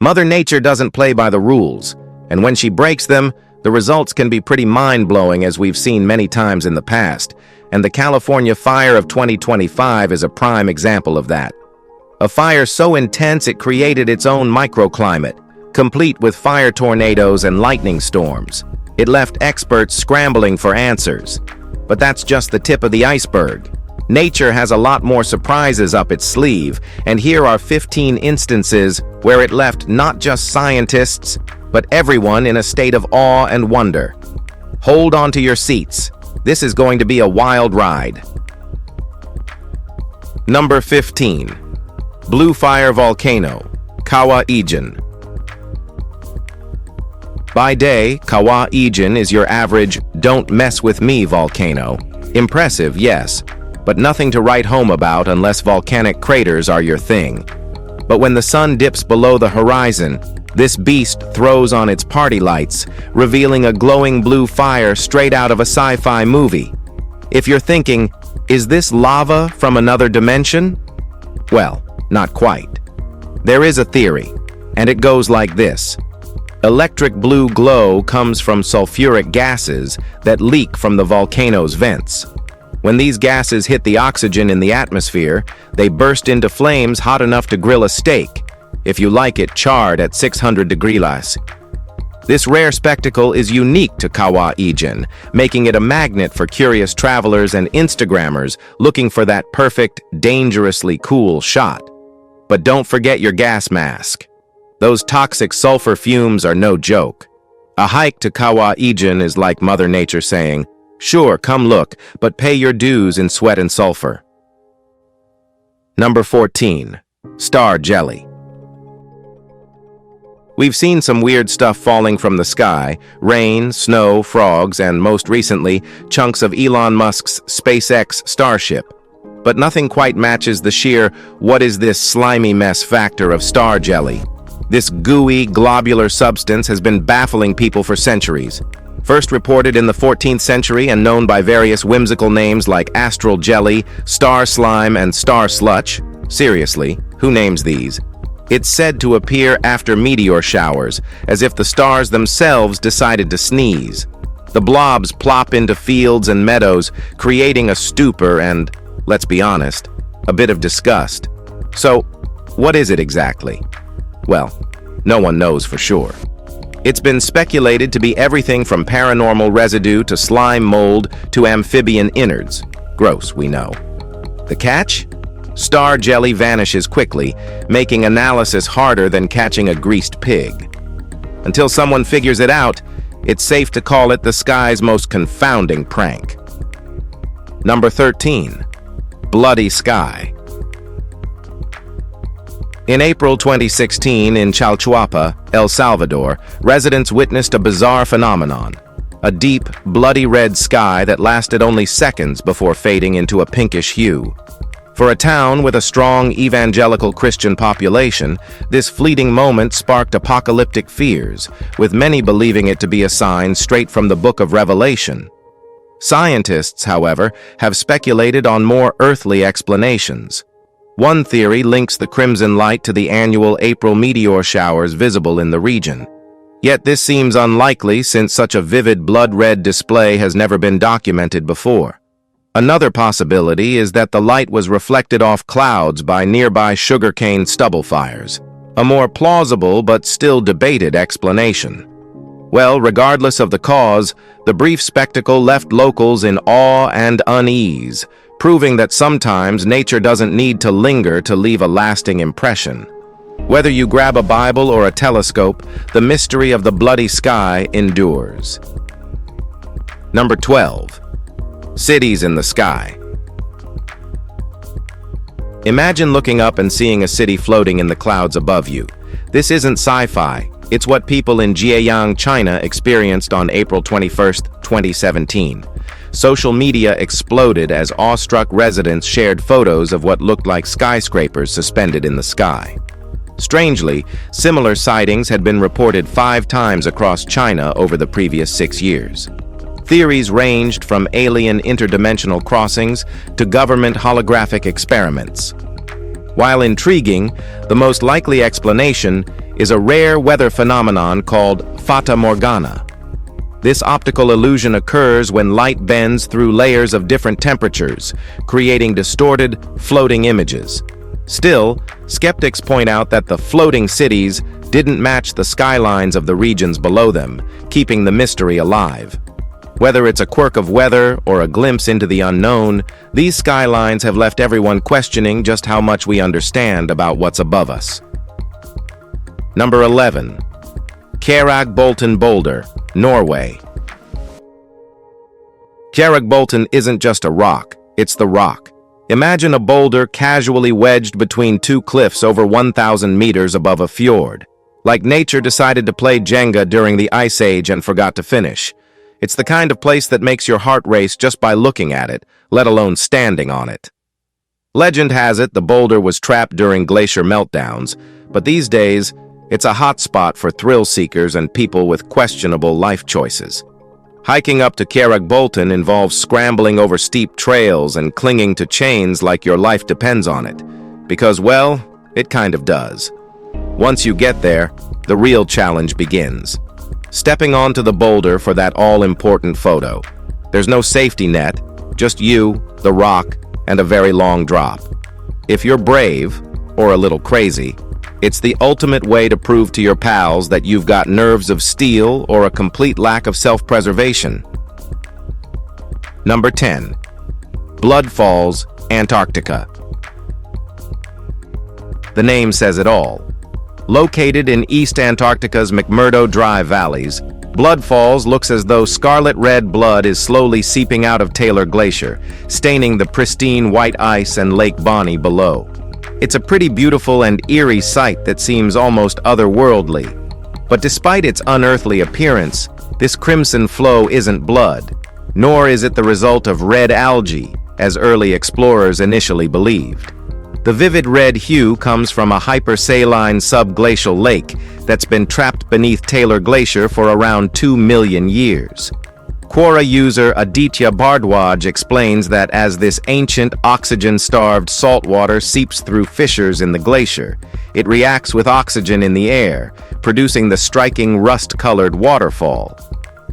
Mother Nature doesn't play by the rules, and when she breaks them, the results can be pretty mind-blowing, as we've seen many times in the past, and the California fire of 2025 is a prime example of that. A fire so intense it created its own microclimate, complete with fire tornadoes and lightning storms. It left experts scrambling for answers. But that's just the tip of the iceberg. Nature has a lot more surprises up its sleeve, and here are 15 instances where it left not just scientists, but everyone in a state of awe and wonder. Hold on to your seats. This is going to be a wild ride. Number 15. Blue Fire Volcano, Kawa-Ijen. By day, Kawa-Ijen is your average "don't mess with me" volcano. Impressive, yes, but nothing to write home about unless volcanic craters are your thing. But when the sun dips below the horizon, this beast throws on its party lights, revealing a glowing blue fire straight out of a sci-fi movie. If you're thinking, is this lava from another dimension? Well, not quite. There is a theory, and it goes like this. Electric blue glow comes from sulfuric gases that leak from the volcano's vents. When these gases hit the oxygen in the atmosphere, they burst into flames hot enough to grill a steak, if you like it charred at 600 degrees. This rare spectacle is unique to Kawa-Ijen, making it a magnet for curious travelers and Instagrammers looking for that perfect, dangerously cool shot. But don't forget your gas mask. Those toxic sulfur fumes are no joke. A hike to Kawa-Ijen is like Mother Nature saying, "Sure, come look, but pay your dues in sweat and sulfur." Number 14. Star Jelly. We've seen some weird stuff falling from the sky: rain, snow, frogs, and most recently, chunks of Elon Musk's SpaceX Starship. But nothing quite matches the sheer "what is this slimy mess" factor of star jelly. This gooey, globular substance has been baffling people for centuries. First reported in the 14th century and known by various whimsical names like astral jelly, star slime, and star slutch. Seriously, who names these? It's said to appear after meteor showers, as if the stars themselves decided to sneeze. The blobs plop into fields and meadows, creating a stupor and, let's be honest, a bit of disgust. So, what is it exactly? Well, no one knows for sure. It's been speculated to be everything from paranormal residue to slime mold to amphibian innards. Gross, we know. The catch? Star jelly vanishes quickly, making analysis harder than catching a greased pig. Until someone figures it out, it's safe to call it the sky's most confounding prank. Number 13. Bloody Sky. In April 2016, in Chalchuapa, El Salvador, residents witnessed a bizarre phenomenon: a deep, bloody red sky that lasted only seconds before fading into a pinkish hue. For a town with a strong evangelical Christian population, this fleeting moment sparked apocalyptic fears, with many believing it to be a sign straight from the Book of Revelation. Scientists, however, have speculated on more earthly explanations. One theory links the crimson light to the annual April meteor showers visible in the region. Yet this seems unlikely, since such a vivid blood-red display has never been documented before. Another possibility is that the light was reflected off clouds by nearby sugarcane stubble fires. A more plausible but still debated explanation. Well, regardless of the cause, the brief spectacle left locals in awe and unease, proving that sometimes nature doesn't need to linger to leave a lasting impression. Whether you grab a Bible or a telescope, the mystery of the bloody sky endures. Number 12. Cities in the sky. Imagine looking up and seeing a city floating in the clouds above you. This isn't sci-fi. It's what people in Jieyang, China experienced on April 21, 2017. Social media exploded as awestruck residents shared photos of what looked like skyscrapers suspended in the sky. Strangely, similar sightings had been reported 5 times across China over the previous 6 years. Theories ranged from alien interdimensional crossings to government holographic experiments. While intriguing, the most likely explanation is a rare weather phenomenon called fata morgana. This optical illusion occurs when light bends through layers of different temperatures, creating distorted, floating images. Still, skeptics point out that the floating cities didn't match the skylines of the regions below them, keeping the mystery alive. Whether it's a quirk of weather or a glimpse into the unknown, these skylines have left everyone questioning just how much we understand about what's above us. Number 11. Bolton, Boulder, Norway. Bolton isn't just a rock, it's the rock. Imagine a boulder casually wedged between two cliffs over 1,000 meters above a fjord. Like nature decided to play Jenga during the Ice Age and forgot to finish. It's the kind of place that makes your heart race just by looking at it, let alone standing on it. Legend has it the boulder was trapped during glacier meltdowns, but these days, it's a hot spot for thrill seekers and people with questionable life choices. Hiking up to Bolton involves scrambling over steep trails and clinging to chains like your life depends on it. Because, well, it kind of does. Once you get there, the real challenge begins. Stepping onto the boulder for that all-important photo. There's no safety net, just you, the rock, and a very long drop. If you're brave, or a little crazy, it's the ultimate way to prove to your pals that you've got nerves of steel or a complete lack of self-preservation. Number 10. Blood Falls, Antarctica. The name says it all. Located in East Antarctica's McMurdo Dry valleys, Blood Falls looks as though scarlet red blood is slowly seeping out of Taylor Glacier, staining the pristine white ice and Lake Bonny below. It's a pretty beautiful and eerie sight that seems almost otherworldly. But despite its unearthly appearance, this crimson flow isn't blood, nor is it the result of red algae, as early explorers initially believed. The vivid red hue comes from a hypersaline subglacial lake that's been trapped beneath Taylor Glacier for around 2 million years. Quora user Aditya Bhardwaj explains that as this ancient, oxygen-starved saltwater seeps through fissures in the glacier, it reacts with oxygen in the air, producing the striking rust-colored waterfall.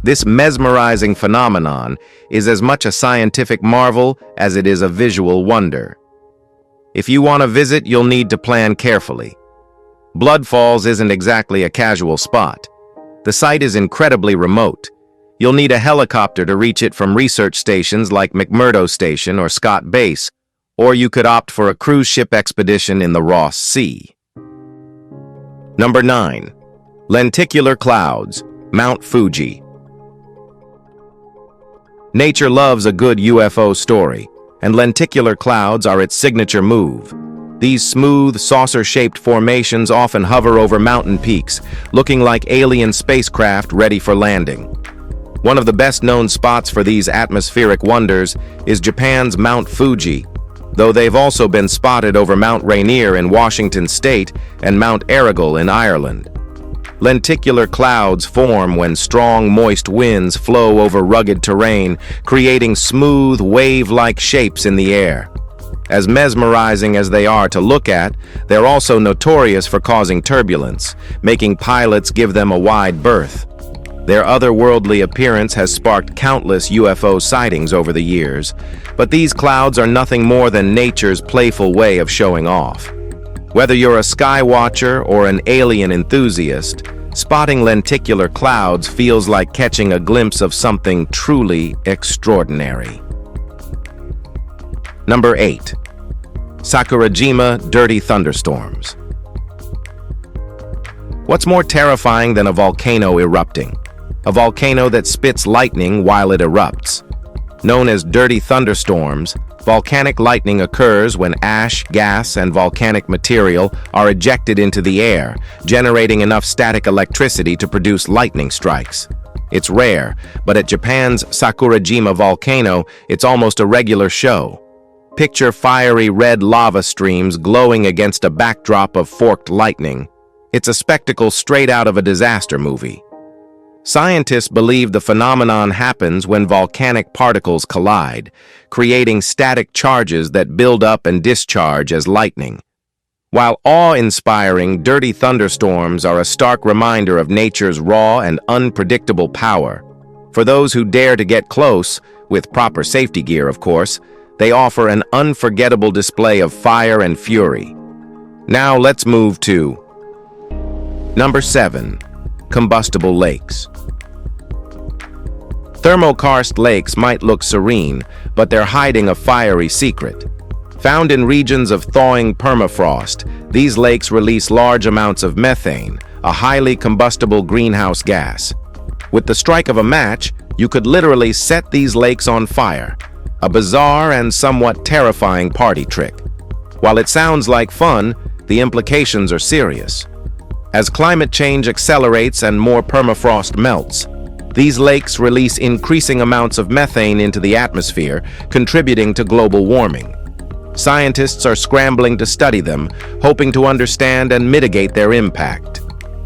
This mesmerizing phenomenon is as much a scientific marvel as it is a visual wonder. If you want to visit, you'll need to plan carefully. Blood Falls isn't exactly a casual spot. The site is incredibly remote. You'll need a helicopter to reach it from research stations like McMurdo Station or Scott Base, or you could opt for a cruise ship expedition in the Ross Sea. Number 9. Lenticular Clouds, Mount Fuji. Nature loves a good UFO story, and lenticular clouds are its signature move. These smooth, saucer-shaped formations often hover over mountain peaks, looking like alien spacecraft ready for landing. One of the best-known spots for these atmospheric wonders is Japan's Mount Fuji, though they've also been spotted over Mount Rainier in Washington state and Mount Errigal in Ireland. Lenticular clouds form when strong, moist winds flow over rugged terrain, creating smooth, wave-like shapes in the air. As mesmerizing as they are to look at, they're also notorious for causing turbulence, making pilots give them a wide berth. Their otherworldly appearance has sparked countless UFO sightings over the years, but these clouds are nothing more than nature's playful way of showing off. Whether you're a sky watcher or an alien enthusiast, spotting lenticular clouds feels like catching a glimpse of something truly extraordinary. Number 8. Sakurajima Dirty Thunderstorms. What's more terrifying than a volcano erupting? A volcano that spits lightning while it erupts. Known as dirty thunderstorms, volcanic lightning occurs when ash, gas, and volcanic material are ejected into the air, generating enough static electricity to produce lightning strikes. It's rare, but at Japan's Sakurajima volcano, it's almost a regular show. Picture fiery red lava streams glowing against a backdrop of forked lightning. It's a spectacle straight out of a disaster movie. Scientists believe the phenomenon happens when volcanic particles collide, creating static charges that build up and discharge as lightning. While awe-inspiring, dirty thunderstorms are a stark reminder of nature's raw and unpredictable power. For those who dare to get close, with proper safety gear of course, they offer an unforgettable display of fire and fury. Now let's move to Number 7. Combustible Lakes. Thermokarst lakes might look serene, but they're hiding a fiery secret. Found in regions of thawing permafrost, these lakes release large amounts of methane, a highly combustible greenhouse gas. With the strike of a match, you could literally set these lakes on fire, a bizarre and somewhat terrifying party trick. While it sounds like fun, the implications are serious. As climate change accelerates and more permafrost melts, these lakes release increasing amounts of methane into the atmosphere, contributing to global warming. Scientists are scrambling to study them, hoping to understand and mitigate their impact.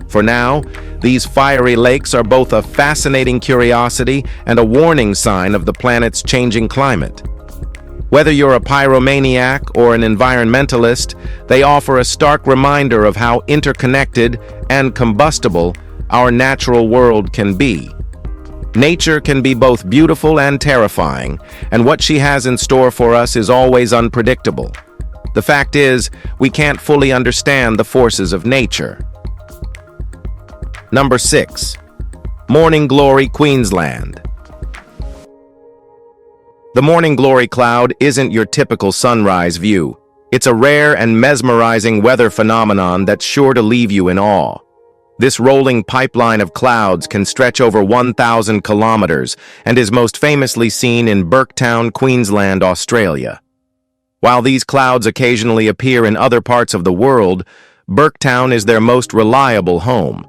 For now, these fiery lakes are both a fascinating curiosity and a warning sign of the planet's changing climate. Whether you're a pyromaniac or an environmentalist, they offer a stark reminder of how interconnected and combustible our natural world can be. Nature can be both beautiful and terrifying, and what she has in store for us is always unpredictable. The fact is, we can't fully understand the forces of nature. Number 6. Morning Glory, Queensland. The morning glory cloud isn't your typical sunrise view. It's a rare and mesmerizing weather phenomenon that's sure to leave you in awe. This rolling pipeline of clouds can stretch over 1,000 kilometers and is most famously seen in Burketown, Queensland, Australia. While these clouds occasionally appear in other parts of the world, Burketown is their most reliable home.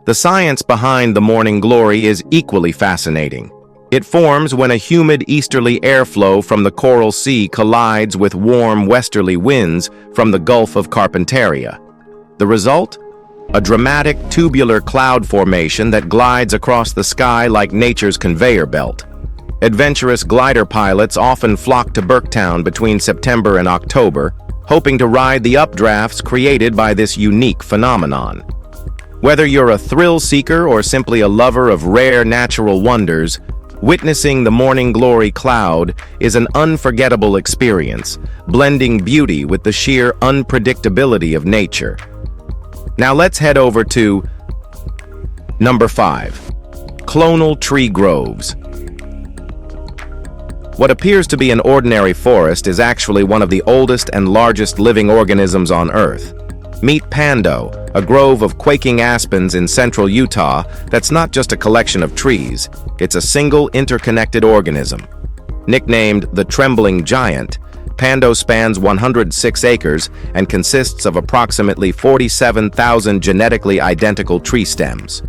The science behind the morning glory is equally fascinating. It forms when a humid easterly airflow from the Coral Sea collides with warm westerly winds from the Gulf of Carpentaria. The result? A dramatic tubular cloud formation that glides across the sky like nature's conveyor belt. Adventurous glider pilots often flock to Burketown between September and October, hoping to ride the updrafts created by this unique phenomenon. Whether you're a thrill seeker or simply a lover of rare natural wonders, witnessing the morning glory cloud is an unforgettable experience, blending beauty with the sheer unpredictability of nature. Now let's head over to Number 5. Clonal tree groves. What appears to be an ordinary forest is actually one of the oldest and largest living organisms on Earth. Meet Pando, a grove of quaking aspens in central Utah that's not just a collection of trees, it's a single interconnected organism. Nicknamed the Trembling Giant, Pando spans 106 acres and consists of approximately 47,000 genetically identical tree stems.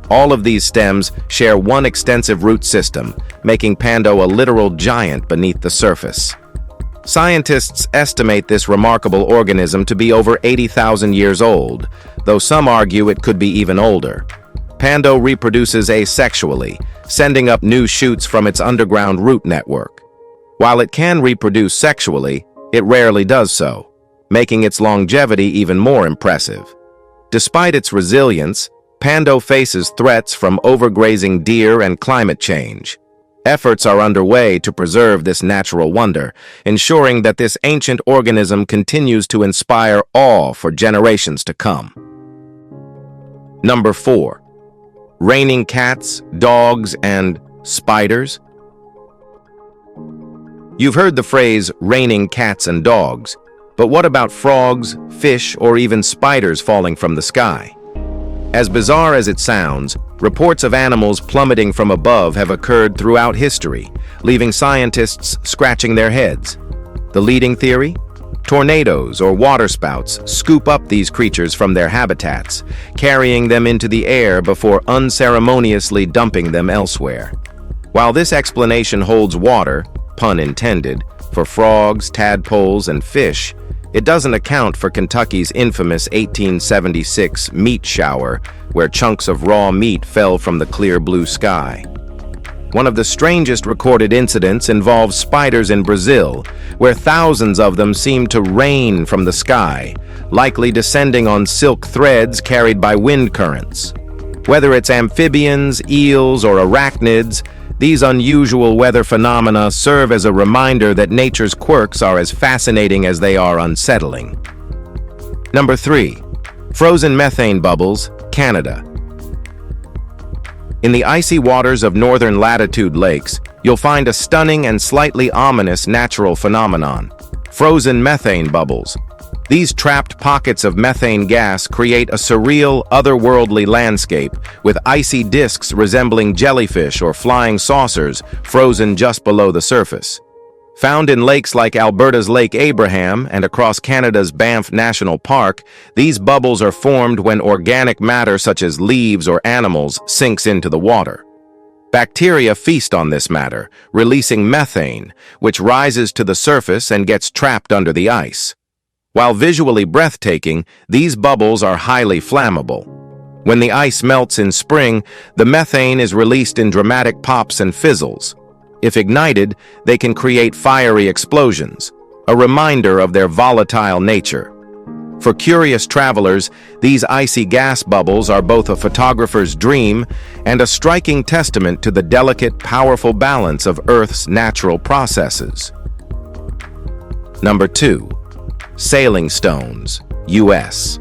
All of these stems share one extensive root system, making Pando a literal giant beneath the surface. Scientists estimate this remarkable organism to be over 80,000 years old, though some argue it could be even older. Pando reproduces asexually, sending up new shoots from its underground root network. While it can reproduce sexually, it rarely does so, making its longevity even more impressive. Despite its resilience, Pando faces threats from overgrazing deer and climate change. Efforts are underway to preserve this natural wonder, ensuring that this ancient organism continues to inspire awe for generations to come. Number 4. Raining cats, dogs, and spiders. You've heard the phrase raining cats and dogs, but what about frogs, fish, or even spiders falling from the sky? As bizarre as it sounds, reports of animals plummeting from above have occurred throughout history, leaving scientists scratching their heads. The leading theory? Tornadoes or waterspouts scoop up these creatures from their habitats, carrying them into the air before unceremoniously dumping them elsewhere. While this explanation holds water, pun intended, for frogs, tadpoles, and fish, it doesn't account for Kentucky's infamous 1876 meat shower, where chunks of raw meat fell from the clear blue sky. One of the strangest recorded incidents involves spiders in Brazil, where thousands of them seem to rain from the sky, likely descending on silk threads carried by wind currents. Whether it's amphibians, eels, or arachnids, these unusual weather phenomena serve as a reminder that nature's quirks are as fascinating as they are unsettling. Number 3. Frozen methane bubbles, Canada. In the icy waters of northern latitude lakes, you'll find a stunning and slightly ominous natural phenomenon: frozen methane bubbles. These trapped pockets of methane gas create a surreal, otherworldly landscape, with icy disks resembling jellyfish or flying saucers frozen just below the surface. Found in lakes like Alberta's Lake Abraham and across Canada's Banff National Park, these bubbles are formed when organic matter such as leaves or animals sinks into the water. Bacteria feast on this matter, releasing methane, which rises to the surface and gets trapped under the ice. While visually breathtaking, these bubbles are highly flammable. When the ice melts in spring, the methane is released in dramatic pops and fizzles. If ignited, they can create fiery explosions, a reminder of their volatile nature. For curious travelers, these icy gas bubbles are both a photographer's dream and a striking testament to the delicate, powerful balance of Earth's natural processes. Number 2. Sailing stones, U.S.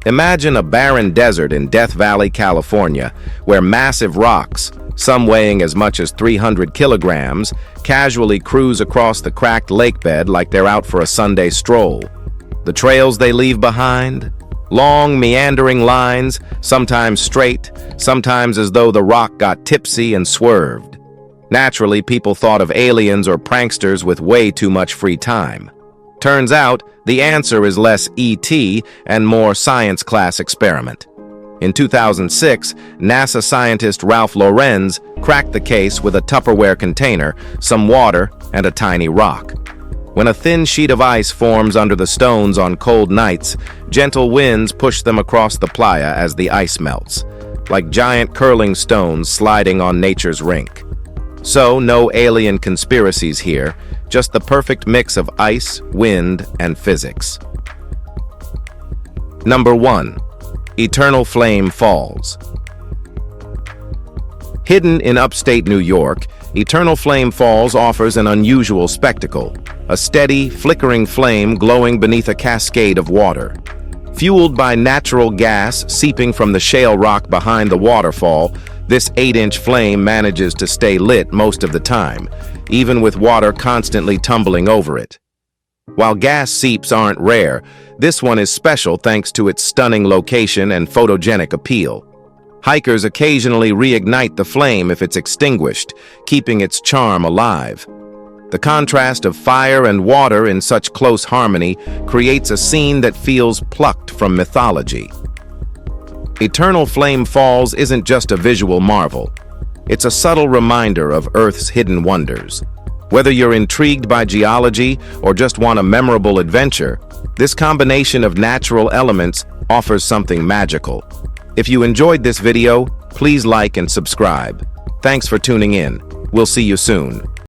Imagine a barren desert in Death Valley, California, where massive rocks, some weighing as much as 300 kilograms, casually cruise across the cracked lakebed like they're out for a Sunday stroll. The trails they leave behind? Long, meandering lines, sometimes straight, sometimes as though the rock got tipsy and swerved. Naturally, people thought of aliens or pranksters with way too much free time. Turns out, the answer is less E.T. and more science class experiment. In 2006, NASA scientist Ralph Lorenz cracked the case with a Tupperware container, some water, and a tiny rock. When a thin sheet of ice forms under the stones on cold nights, gentle winds push them across the playa as the ice melts, like giant curling stones sliding on nature's rink. So, no alien conspiracies here, just the perfect mix of ice, wind, and physics. Number 1. Eternal Flame Falls. Hidden in upstate New York, Eternal Flame Falls offers an unusual spectacle, a steady, flickering flame glowing beneath a cascade of water. Fueled by natural gas seeping from the shale rock behind the waterfall, this 8-inch flame manages to stay lit most of the time, even with water constantly tumbling over it. While gas seeps aren't rare, this one is special thanks to its stunning location and photogenic appeal. Hikers occasionally reignite the flame if it's extinguished, keeping its charm alive. The contrast of fire and water in such close harmony creates a scene that feels plucked from mythology. Eternal Flame Falls isn't just a visual marvel. It's a subtle reminder of Earth's hidden wonders. Whether you're intrigued by geology or just want a memorable adventure, this combination of natural elements offers something magical. If you enjoyed this video, please like and subscribe. Thanks for tuning in. We'll see you soon.